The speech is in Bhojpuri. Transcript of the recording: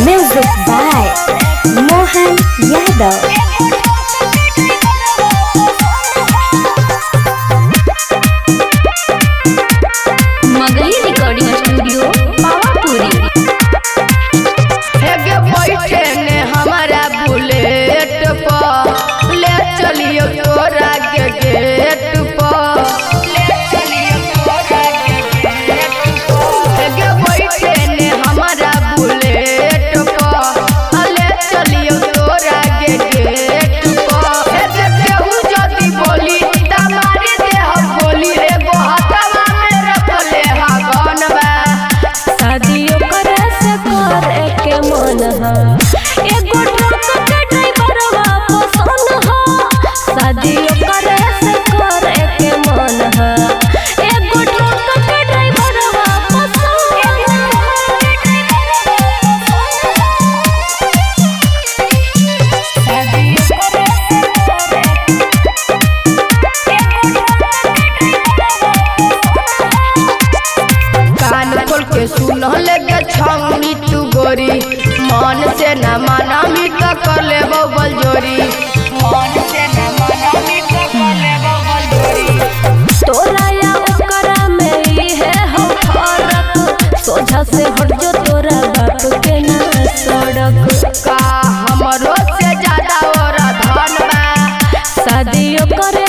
Music by Mohan Yadav. Magahi recording studio Pawapuri. बैठे ने हमारा बुलेट पर ले चलियो तोरा के गेट पर बैठे ने हमारा बुलेट पर ले चलियो तोरा के गेट पर केहू जदी बोली तमारी देह बोली एगो हाथवा में रखले हा गनवा शादियों करे से करे के मन हा एगो ट्रक के ड्राइवरवा पसंद हा। शादियों करे से करे के मन हा एगो ट्रक के ड्राइवरवा पसंद कान खोल के सुन लगे छौनी तू गोरी मन से न माना मिट कर ले बबल जोरी मन से न माना मिट कर ले बबल जोरी तोरा या ओकरा में ई है हो फरक सोझा से हट जो तोरा बाप के ना सड़क का हमरो से ज्यादा और धन बा शादियों करे